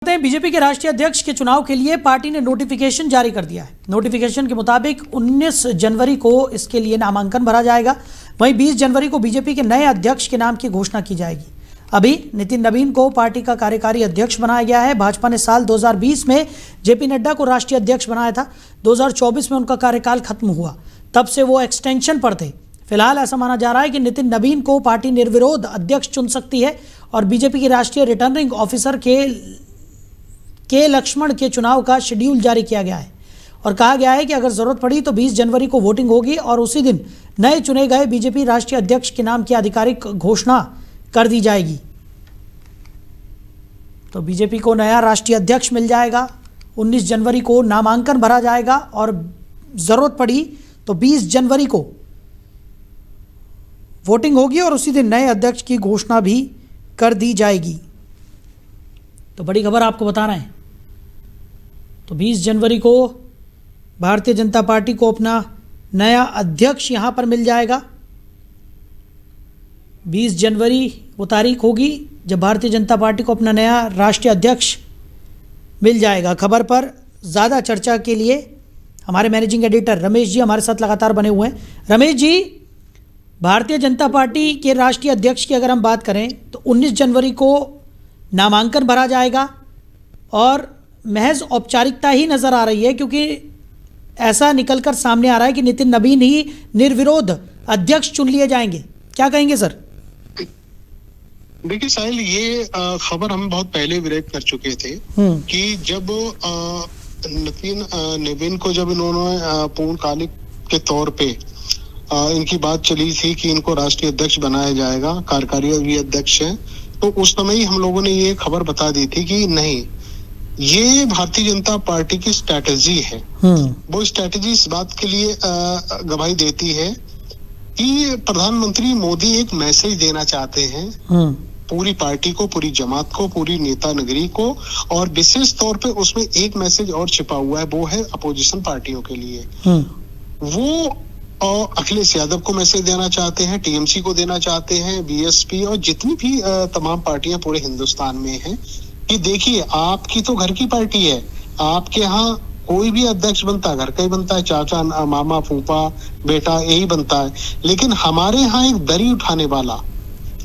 BJP के राष्ट्रीय अध्यक्ष के चुनाव के लिए पार्टी ने नोटिफिकेशन जारी कर दिया है। नोटिफिकेशन के मुताबिक 19 जनवरी को इसके लिए नामांकन भरा जाएगा। वहीं 20 जनवरी को बीजेपी के नए अध्यक्ष के नाम की घोषणा की जाएगी। अभी नितिन नवीन को पार्टी का कार्यकारी अध्यक्ष बनाया गया है। भाजपा ने साल 2020 में जेपी नड्डा को राष्ट्रीय अध्यक्ष बनाया था। 2024 में उनका कार्यकाल खत्म हुआ, तब से वो एक्सटेंशन पर थे। फिलहाल ऐसा माना जा रहा है कि नितिन नवीन को पार्टी निर्विरोध अध्यक्ष चुन सकती है और बीजेपी की राष्ट्रीय रिटर्निंग ऑफिसर के लक्ष्मण के चुनाव का शेड्यूल जारी किया गया है और कहा गया है कि अगर जरूरत पड़ी तो 20 जनवरी को वोटिंग होगी और उसी दिन नए चुने गए बीजेपी राष्ट्रीय अध्यक्ष के नाम की आधिकारिक घोषणा कर दी जाएगी। तो बीजेपी को नया राष्ट्रीय अध्यक्ष मिल जाएगा। 19 जनवरी को नामांकन भरा जाएगा और जरूरत पड़ी तो 20 जनवरी को वोटिंग होगी और उसी दिन नए अध्यक्ष की घोषणा भी कर दी जाएगी। तो बड़ी खबर आपको बता रहे हैं। तो 20 जनवरी को भारतीय जनता पार्टी को अपना नया अध्यक्ष यहां पर मिल जाएगा। 20 जनवरी वो तारीख होगी जब भारतीय जनता पार्टी को अपना नया राष्ट्रीय अध्यक्ष मिल जाएगा। खबर पर ज़्यादा चर्चा के लिए हमारे मैनेजिंग एडिटर रमेश जी हमारे साथ लगातार बने हुए हैं। रमेश जी, भारतीय जनता पार्टी के राष्ट्रीय अध्यक्ष की अगर हम बात करें तो 19 जनवरी को नामांकन भरा जाएगा और महज औपचारिकता ही नज़र आ रही है, क्योंकि ऐसा निकलकर सामने आ रहा है कि नितिन नवीन ही निर्विरोध अध्यक्ष चुन लिए जाएंगे। क्या कहेंगे सर? देखिए साहिल, ये खबर हम बहुत पहले विरोध कर चुके थे कि जब नितिन नवीन को जब इन्होंने पूर्णकालिक के तौर पे इनकी बात चली थी कि इनको राष्ट्रीय अध्यक्ष बनाया जाएगा, कार्यकारी अध्यक्ष है, तो उस समय ही हम लोगों ने ये खबर बता दी थी कि नहीं, ये भारतीय जनता पार्टी की स्ट्रैटेजी है। वो स्ट्रैटेजी इस बात के लिए गवाही देती है कि प्रधानमंत्री मोदी एक मैसेज देना चाहते हैं पूरी पार्टी को, पूरी जमात को, पूरी नेता नगरी को, और विशेष तौर पे उसमें एक मैसेज और छिपा हुआ है, वो है अपोजिशन पार्टियों के लिए। वो अखिलेश यादव को मैसेज देना चाहते हैं, टीएमसी को देना चाहते हैं, बीएसपी और जितनी भी तमाम पार्टियां पूरे हिंदुस्तान में हैं कि देखिए, आपकी तो घर की पार्टी है, आपके यहाँ कोई भी अध्यक्ष बनता है घर का ही बनता है, चाचा, मामा, फूफा, बेटा, यही बनता है। लेकिन हमारे यहाँ एक दरी उठाने वाला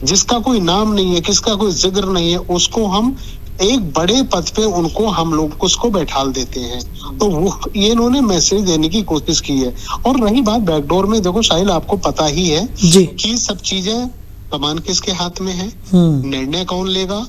जिसका कोई नाम नहीं है, किसका कोई जिक्र नहीं है, उसको हम एक बड़े पद पे उनको हम लोग उसको बैठाल देते हैं। तो वो ये इन्होंने मैसेज देने की कोशिश की है। और रही बात बैकडोर में, देखो साहिल, आपको पता ही है कि सब चीजें कमान किसके हाथ में है, निर्णय कौन लेगा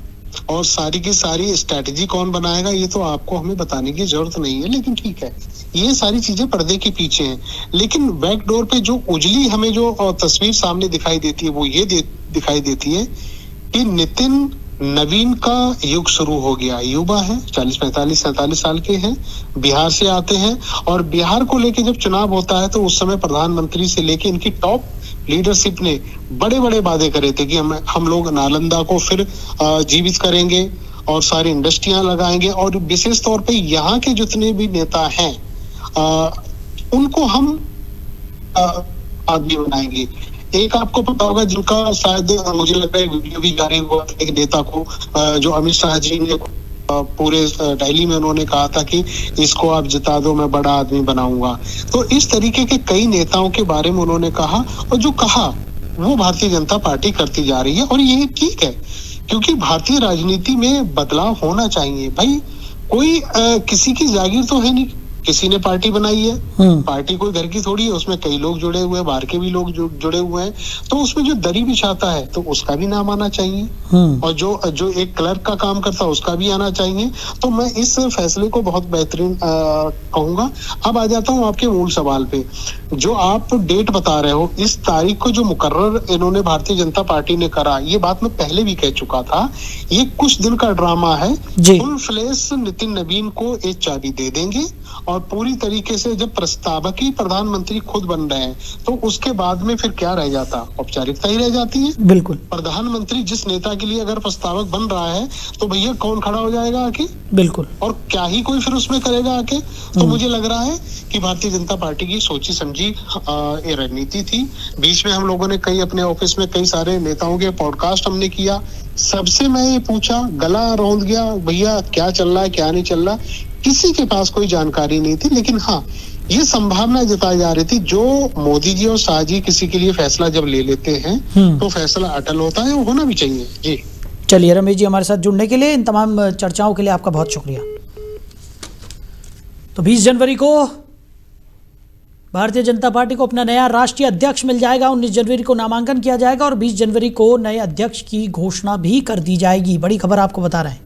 और सारी की सारी स्ट्रैटेजी कौन बनाएगा, ये तो आपको हमें बताने की जरूरत नहीं है। लेकिन ठीक है, ये सारी चीजें पर्दे के पीछे हैं। लेकिन बैकडोर पे जो उजली हमें जो तस्वीर सामने दिखाई देती है वो ये दिखाई देती है कि नितिन नवीन का युग शुरू हो गया। युवा है, 40, 45, 47 साल के हैं, बिहार से आते हैं और बिहार को लेके जब चुनाव होता है तो उस समय प्रधानमंत्री से लेके इनकी टॉप लीडरशिप ने बड़े बड़े वादे करे थे कि हम लोग नालंदा को फिर जीवित करेंगे और सारी इंडस्ट्रियां लगाएंगे और विशेष तौर पे यहाँ के जितने भी नेता हैं उनको हम आगे बनाएंगे। एक आपको पता होगा जिनका शायद मुझे लगता है वीडियो भी जारी हुआ था, एक नेता को जो अमित शाह जी ने पूरे दिल्ली में उन्होंने कहा था कि इसको आप जिता दो, मैं बड़ा आदमी बनाऊंगा। तो इस तरीके के कई नेताओं के बारे में उन्होंने कहा और जो कहा वो भारतीय जनता पार्टी करती जा रही है और ये ठीक है, क्योंकि भारतीय राजनीति में बदलाव होना चाहिए। भाई कोई किसी की जागीर तो है नहीं, किसी ने पार्टी बनाई है, पार्टी कोई घर की थोड़ी है, उसमें कई लोग जुड़े हुए हैं, बाहर के भी लोग जुड़े हुए हैं, तो उसमें जो दरी बिछाता है तो उसका भी नाम आना चाहिए और जो एक क्लर्क का काम करता है उसका भी आना चाहिए। तो मैं इस फैसले को बहुत बेहतरीन कहूंगा। अब आ जाता हूँ आपके मूल सवाल पे, जो आप डेट बता रहे हो, इस तारीख को जो मुकर्रर इन्होंने भारतीय जनता पार्टी ने करा, ये बात मैं पहले भी कह चुका था, ये कुछ दिन का ड्रामा है। फुल फ्लैश नितिन नवीन को एक चाबी दे देंगे और और पूरी तरीके से जब प्रस्तावक ही प्रधानमंत्री खुद बन रहे हैं तो उसके बाद में फिर क्या रह जाता, औपचारिकता ही रह जाती है। बिल्कुल। प्रधानमंत्री जिस नेता के लिए अगर प्रस्तावक बन रहा है तो भैया कौन खड़ा हो जाएगा आके? बिल्कुल। और क्या ही कोई फिर उसमें करेगा आके? तो मुझे लग रहा है कि भारतीय जनता पार्टी की सोची समझी ये रणनीति थी। बीच में हम लोगों ने कई अपने ऑफिस में कई सारे नेताओं के पॉडकास्ट हमने किया, सबसे मैं ये पूछा, गला रौंद गया, भैया क्या चल रहा है क्या नहीं चल रहा, किसी के पास कोई जानकारी नहीं थी। लेकिन हाँ, ये संभावना जताई जा रही थी, जो मोदी जी और शाह जी किसी के लिए फैसला जब ले लेते हैं तो फैसला अटल होता है, वो होना भी चाहिए। जी चलिए रमेश जी, हमारे साथ जुड़ने के लिए, इन तमाम चर्चाओं के लिए आपका बहुत शुक्रिया। तो 20 जनवरी को भारतीय जनता पार्टी को अपना नया राष्ट्रीय अध्यक्ष मिल जाएगा। 19 जनवरी को नामांकन किया जाएगा और 20 जनवरी को नए अध्यक्ष की घोषणा भी कर दी जाएगी। बड़ी खबर आपको बता रहे हैं।